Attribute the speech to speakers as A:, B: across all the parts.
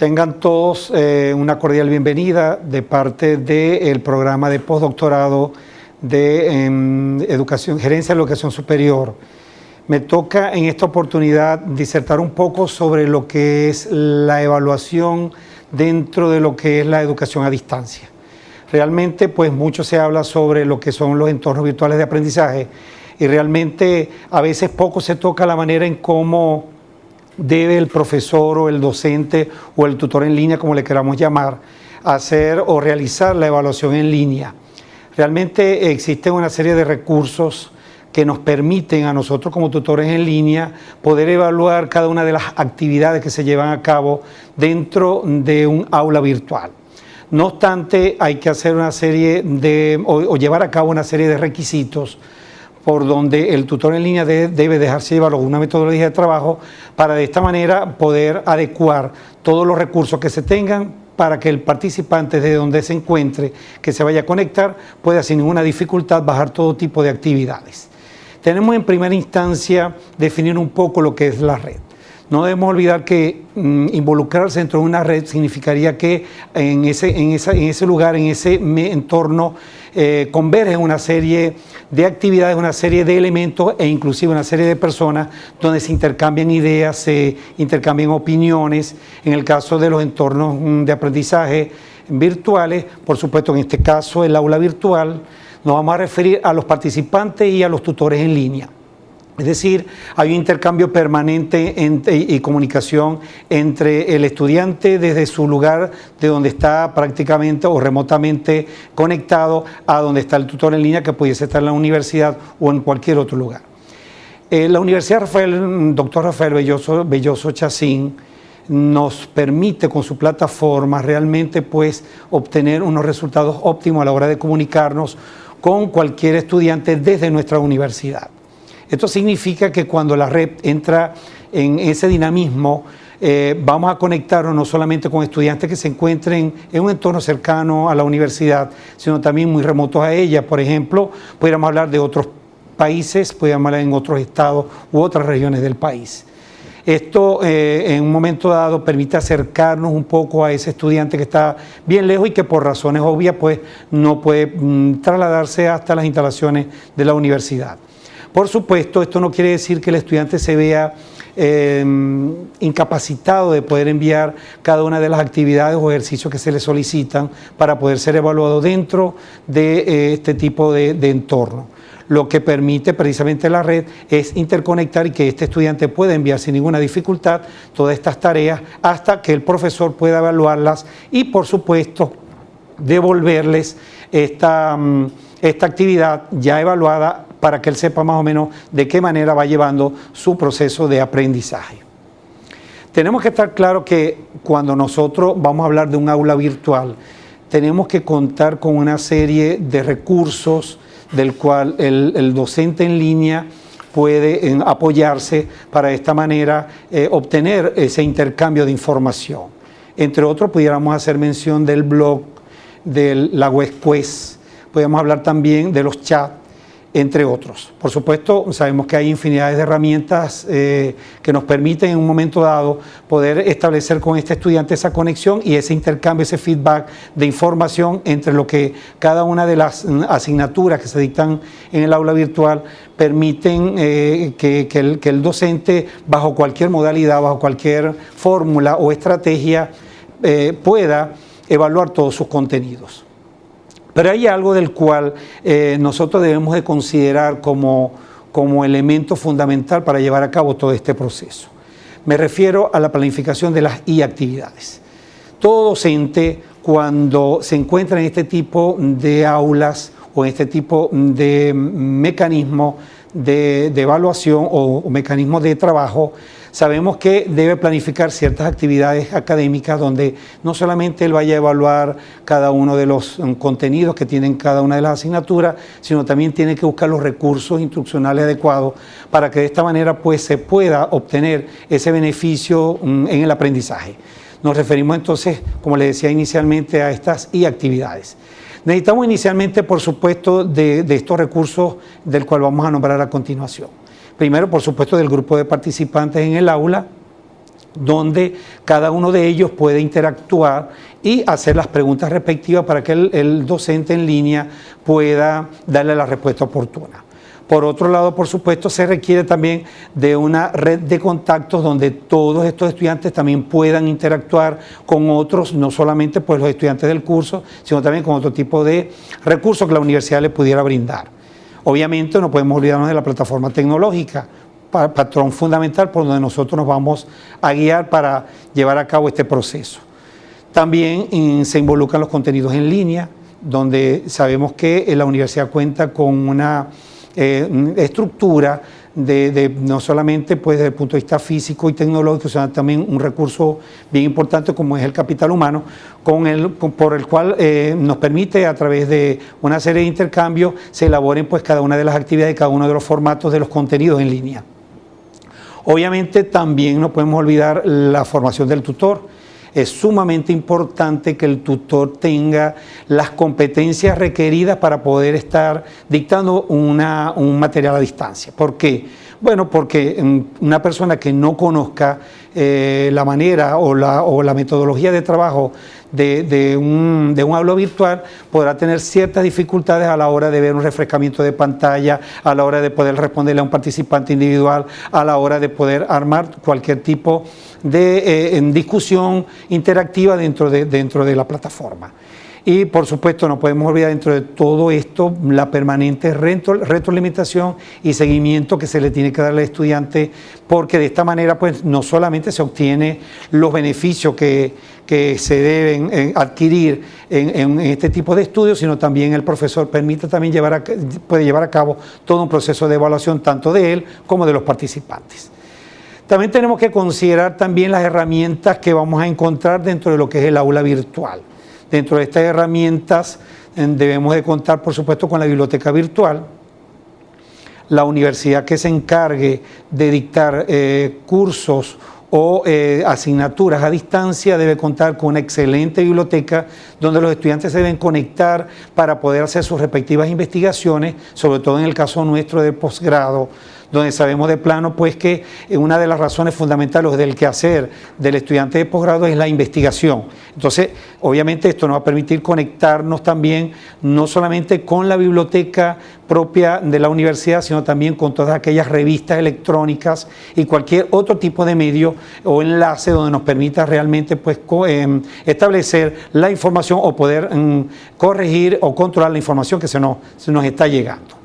A: Tengan todos una cordial bienvenida de parte del programa de postdoctorado de Gerencia de la Educación Superior. Me toca en esta oportunidad disertar un poco sobre lo que es la evaluación dentro de lo que es la educación a distancia. Realmente, pues mucho se habla sobre lo que son los entornos virtuales de aprendizaje y realmente a veces poco se toca la manera en cómo debe el profesor o el docente o el tutor en línea, como le queramos llamar, hacer o realizar la evaluación en línea. Realmente existen una serie de recursos que nos permiten a nosotros como tutores en línea poder evaluar cada una de las actividades que se llevan a cabo dentro de un aula virtual. No obstante, hay que hacer una serie o llevar a cabo una serie de requisitos por donde el tutor en línea debe dejarse llevar una metodología de trabajo para de esta manera poder adecuar todos los recursos que se tengan para que el participante desde donde se encuentre, que se vaya a conectar, pueda sin ninguna dificultad bajar todo tipo de actividades. Tenemos en primera instancia definir un poco lo que es la red. No debemos olvidar que involucrarse dentro de una red significaría que en ese lugar, en ese entorno, convergen una serie de actividades, una serie de elementos e inclusive una serie de personas donde se intercambian ideas, se intercambian opiniones. En el caso de los entornos de aprendizaje virtuales, por supuesto en este caso el aula virtual, nos vamos a referir a los participantes y a los tutores en línea. Es decir, hay un intercambio permanente y comunicación entre el estudiante desde su lugar de donde está prácticamente o remotamente conectado a donde está el tutor en línea, que pudiese estar en la universidad o en cualquier otro lugar. La Universidad Dr. Rafael Belloso Chacín nos permite con su plataforma realmente pues obtener unos resultados óptimos a la hora de comunicarnos con cualquier estudiante desde nuestra universidad. Esto significa que cuando la red entra en ese dinamismo, vamos a conectarnos no solamente con estudiantes que se encuentren en un entorno cercano a la universidad, sino también muy remotos a ella. Por ejemplo, pudiéramos hablar de otros países, pudiéramos hablar en otros estados u otras regiones del país. Esto en un momento dado permite acercarnos un poco a ese estudiante que está bien lejos y que por razones obvias pues no puede trasladarse hasta las instalaciones de la universidad. Por supuesto, esto no quiere decir que el estudiante se vea incapacitado de poder enviar cada una de las actividades o ejercicios que se le solicitan para poder ser evaluado dentro de este tipo de entorno. Lo que permite precisamente la red es interconectar y que este estudiante pueda enviar sin ninguna dificultad todas estas tareas hasta que el profesor pueda evaluarlas y, por supuesto, devolverles esta actividad ya evaluada para que él sepa más o menos de qué manera va llevando su proceso de aprendizaje. Tenemos que estar claros que cuando nosotros vamos a hablar de un aula virtual, tenemos que contar con una serie de recursos del cual el docente en línea puede apoyarse para de esta manera obtener ese intercambio de información. Entre otros, pudiéramos hacer mención del blog, de la web quest, podemos hablar también de los chats, entre otros. Por supuesto, sabemos que hay infinidades de herramientas que nos permiten en un momento dado poder establecer con este estudiante esa conexión y ese intercambio, ese feedback de información entre lo que cada una de las asignaturas que se dictan en el aula virtual permiten que el docente, bajo cualquier modalidad, bajo cualquier fórmula o estrategia, pueda evaluar todos sus contenidos. Pero hay algo del cual nosotros debemos de considerar como elemento fundamental para llevar a cabo todo este proceso. Me refiero a la planificación de las actividades. Todo docente, cuando se encuentra en este tipo de aulas o en este tipo de mecanismo de evaluación o mecanismo de trabajo, sabemos que debe planificar ciertas actividades académicas donde no solamente él vaya a evaluar cada uno de los contenidos que tienen cada una de las asignaturas, sino también tiene que buscar los recursos instruccionales adecuados para que de esta manera pues se pueda obtener ese beneficio en el aprendizaje. Nos referimos entonces, como les decía inicialmente, a estas actividades. Necesitamos inicialmente, por supuesto, de estos recursos del cual vamos a nombrar a continuación. Primero, por supuesto, del grupo de participantes en el aula, donde cada uno de ellos puede interactuar y hacer las preguntas respectivas para que el docente en línea pueda darle la respuesta oportuna. Por otro lado, por supuesto, se requiere también de una red de contactos donde todos estos estudiantes también puedan interactuar con otros, no solamente pues los estudiantes del curso, sino también con otro tipo de recursos que la universidad les pudiera brindar. Obviamente no podemos olvidarnos de la plataforma tecnológica, patrón fundamental por donde nosotros nos vamos a guiar para llevar a cabo este proceso. También se involucran los contenidos en línea, donde sabemos que la universidad cuenta con una estructura no solamente pues, desde el punto de vista físico y tecnológico, sino también un recurso bien importante como es el capital humano, por el cual nos permite a través de una serie de intercambios se elaboren pues, cada una de las actividades, cada uno de los formatos de los contenidos en línea. Obviamente también no podemos olvidar la formación del tutor. Es sumamente importante que el tutor tenga las competencias requeridas para poder estar dictando un material a distancia. ¿Por qué? Bueno, porque una persona que no conozca la manera o la metodología de trabajo de un aula virtual podrá tener ciertas dificultades a la hora de ver un refrescamiento de pantalla, a la hora de poder responderle a un participante individual, a la hora de poder armar cualquier tipo de discusión interactiva dentro de la plataforma. Y por supuesto no podemos olvidar dentro de todo esto la permanente retroalimentación y seguimiento que se le tiene que dar al estudiante, porque de esta manera pues no solamente se obtiene los beneficios que se deben adquirir en este tipo de estudios, sino también el profesor puede llevar a cabo todo un proceso de evaluación tanto de él como de los participantes. También tenemos que considerar también las herramientas que vamos a encontrar dentro de lo que es el aula virtual. Dentro de estas herramientas debemos de contar, por supuesto, con la biblioteca virtual, la universidad que se encargue de dictar cursos o asignaturas a distancia debe contar con una excelente biblioteca donde los estudiantes se deben conectar para poder hacer sus respectivas investigaciones, sobre todo en el caso nuestro de posgrado, donde sabemos de plano pues que una de las razones fundamentales del quehacer del estudiante de posgrado es la investigación. Entonces, obviamente esto nos va a permitir conectarnos también no solamente con la biblioteca propia de la universidad, sino también con todas aquellas revistas electrónicas y cualquier otro tipo de medio o enlace donde nos permita realmente pues establecer la información o poder corregir o controlar la información que se nos está llegando.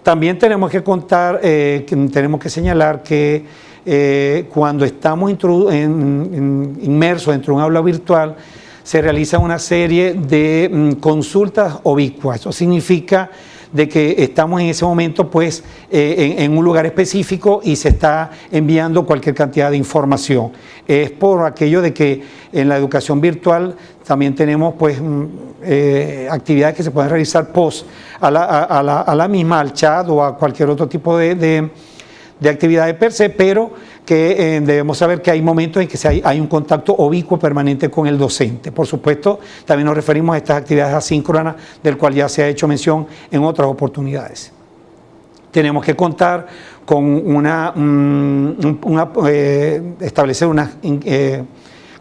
A: También tenemos que contar, tenemos que señalar que cuando estamos inmersos dentro de un aula virtual, se realiza una serie de consultas ubicuas. Eso significa de que estamos en ese momento pues en un lugar específico y se está enviando cualquier cantidad de información. Es por aquello de que en la educación virtual también tenemos pues actividades que se pueden realizar post a la misma, al chat o a cualquier otro tipo de actividades per se, pero que debemos saber que hay momentos en que hay un contacto ubicuo permanente con el docente. Por supuesto, también nos referimos a estas actividades asíncronas, del cual ya se ha hecho mención en otras oportunidades. Tenemos que contar con establecer una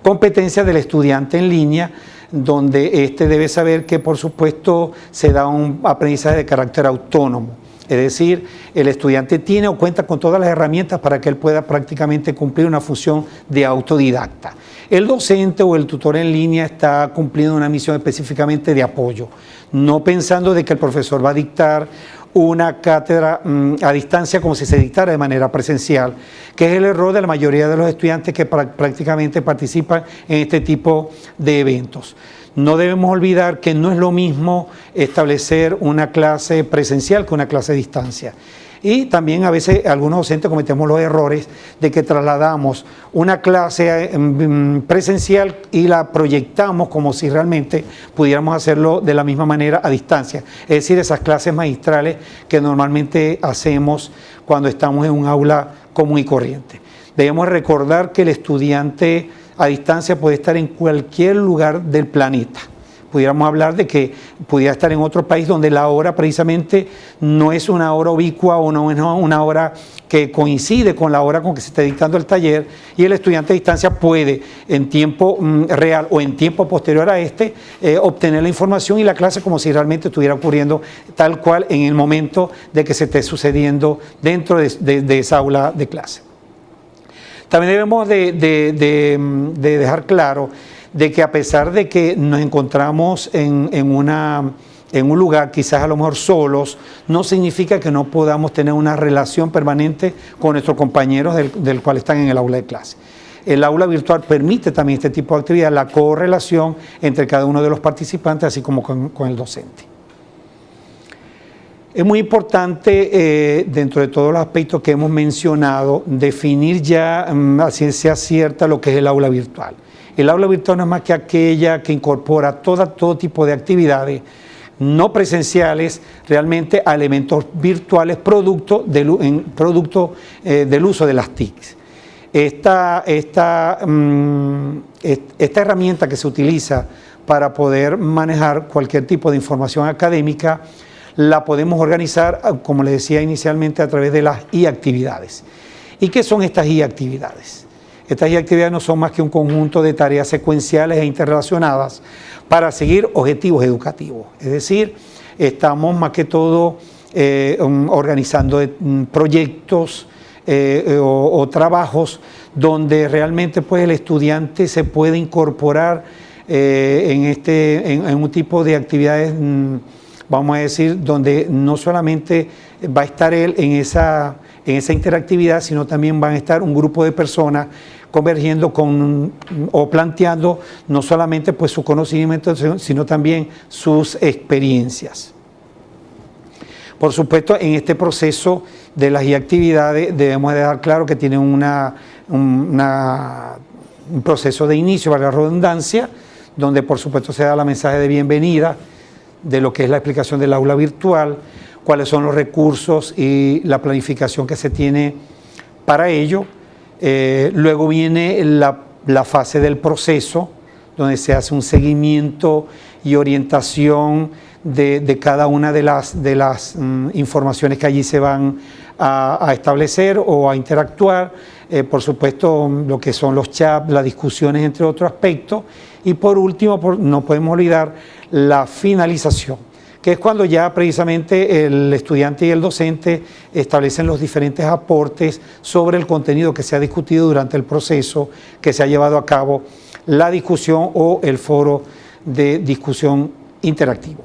A: competencia del estudiante en línea, donde éste debe saber que, por supuesto, se da un aprendizaje de carácter autónomo. Es decir, el estudiante tiene o cuenta con todas las herramientas para que él pueda prácticamente cumplir una función de autodidacta. El docente o el tutor en línea está cumpliendo una misión específicamente de apoyo, no pensando de que el profesor va a dictar una cátedra a distancia como si se dictara de manera presencial, que es el error de la mayoría de los estudiantes que prácticamente participan en este tipo de eventos. No debemos olvidar que no es lo mismo establecer una clase presencial que una clase a distancia. Y también a veces algunos docentes cometemos los errores de que trasladamos una clase presencial y la proyectamos como si realmente pudiéramos hacerlo de la misma manera a distancia. Es decir, esas clases magistrales que normalmente hacemos cuando estamos en un aula común y corriente. Debemos recordar que el estudiante a distancia puede estar en cualquier lugar del planeta. pudiéramos hablar de que pudiera estar en otro país donde la hora precisamente no es una hora ubicua o no es una hora que coincide con la hora con que se está dictando el taller, y el estudiante a distancia puede en tiempo real o en tiempo posterior a obtener la información y la clase como si realmente estuviera ocurriendo tal cual en el momento de que se esté sucediendo dentro de esa aula de clase. También debemos de dejar claro de que a pesar de que nos encontramos en un lugar quizás a lo mejor solos, no significa que no podamos tener una relación permanente con nuestros compañeros del cual están en el aula de clase. El aula virtual permite también este tipo de actividad, la correlación entre cada uno de los participantes, así como con el docente. Es muy importante, dentro de todos los aspectos que hemos mencionado, definir ya a ciencia cierta lo que es el aula virtual. El aula virtual no es más que aquella que incorpora todo tipo de actividades no presenciales realmente a elementos virtuales producto del uso de las TICs. Esta herramienta que se utiliza para poder manejar cualquier tipo de información académica la podemos organizar, como les decía inicialmente, a través de las I-actividades. ¿Y qué son estas I-actividades? Estas I-actividades no son más que un conjunto de tareas secuenciales e interrelacionadas para seguir objetivos educativos. Es decir, estamos más que todo organizando proyectos o trabajos donde realmente pues, el estudiante se puede incorporar en un tipo de actividades, vamos a decir, donde no solamente va a estar él en esa interactividad, sino también van a estar un grupo de personas convergiendo o planteando no solamente pues, su conocimiento, sino también sus experiencias. Por supuesto, en este proceso de las actividades debemos dejar claro que tienen un proceso de inicio, valga la redundancia, donde por supuesto se da la mensaje de bienvenida de lo que es la explicación del aula virtual, cuáles son los recursos y la planificación que se tiene para ello. Luego viene la fase del proceso, donde se hace un seguimiento y orientación de cada una de las informaciones que allí se van a establecer o a interactuar. Por supuesto, lo que son los chats, las discusiones, entre otros aspectos. Y por último, no podemos olvidar la finalización, que es cuando ya precisamente el estudiante y el docente establecen los diferentes aportes sobre el contenido que se ha discutido durante el proceso que se ha llevado a cabo, la discusión o el foro de discusión interactivo.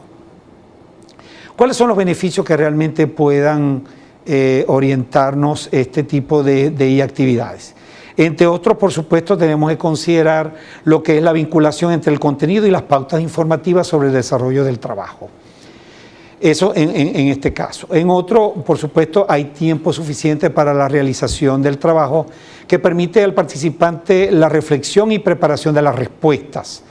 A: ¿Cuáles son los beneficios que realmente puedan orientarnos este tipo de actividades? Entre otros, por supuesto, tenemos que considerar lo que es la vinculación entre el contenido y las pautas informativas sobre el desarrollo del trabajo. Eso en este caso. En otro, por supuesto, hay tiempo suficiente para la realización del trabajo que permite al participante la reflexión y preparación de las respuestas.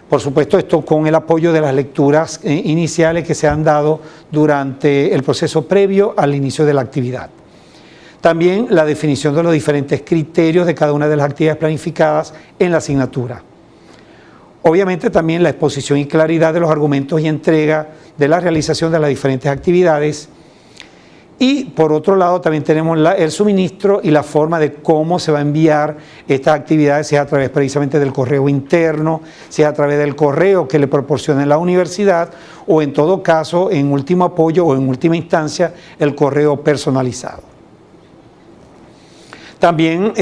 A: Por supuesto, esto con el apoyo de las lecturas iniciales que se han dado durante el proceso previo al inicio de la actividad. También la definición de los diferentes criterios de cada una de las actividades planificadas en la asignatura. Obviamente también la exposición y claridad de los argumentos y entrega de la realización de las diferentes actividades. Y por otro lado también tenemos el suministro y la forma de cómo se va a enviar estas actividades, si es a través precisamente del correo interno, si es a través del correo que le proporcione la universidad o en todo caso, en último apoyo o en última instancia, el correo personalizado. También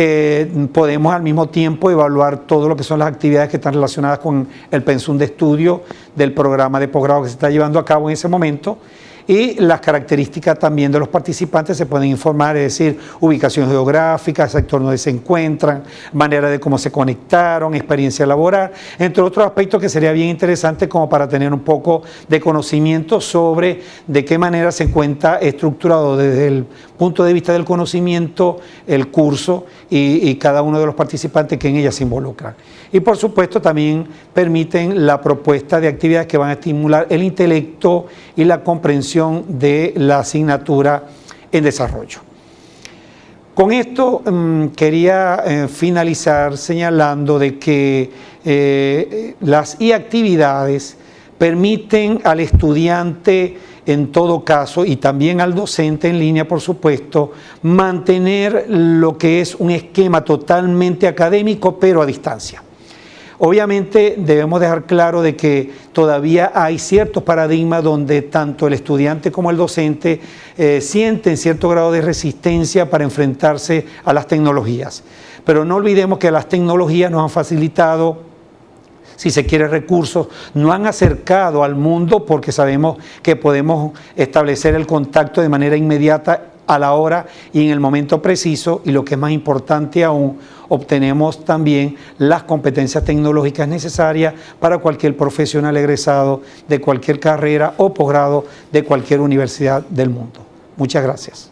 A: podemos al mismo tiempo evaluar todo lo que son las actividades que están relacionadas con el pensum de estudio del programa de posgrado que se está llevando a cabo en ese momento, y las características también de los participantes se pueden informar, es decir, ubicación geográfica, sector donde se encuentran, manera de cómo se conectaron, experiencia laboral, entre otros aspectos que sería bien interesante como para tener un poco de conocimiento sobre de qué manera se encuentra estructurado desde el punto de vista del conocimiento el curso y cada uno de los participantes que en ella se involucran. Y por supuesto también permiten la propuesta de actividades que van a estimular el intelecto y la comprensión de la asignatura en desarrollo. Con esto quería finalizar señalando de que las actividades permiten al estudiante, en todo caso, y también al docente en línea, por supuesto, mantener lo que es un esquema totalmente académico, pero a distancia. Obviamente debemos dejar claro de que todavía hay ciertos paradigmas donde tanto el estudiante como el docente sienten cierto grado de resistencia para enfrentarse a las tecnologías. Pero no olvidemos que las tecnologías nos han facilitado, si se quiere, recursos, nos han acercado al mundo porque sabemos que podemos establecer el contacto de manera inmediata a la hora y en el momento preciso, y lo que es más importante aún, obtenemos también las competencias tecnológicas necesarias para cualquier profesional egresado de cualquier carrera o posgrado de cualquier universidad del mundo. Muchas gracias.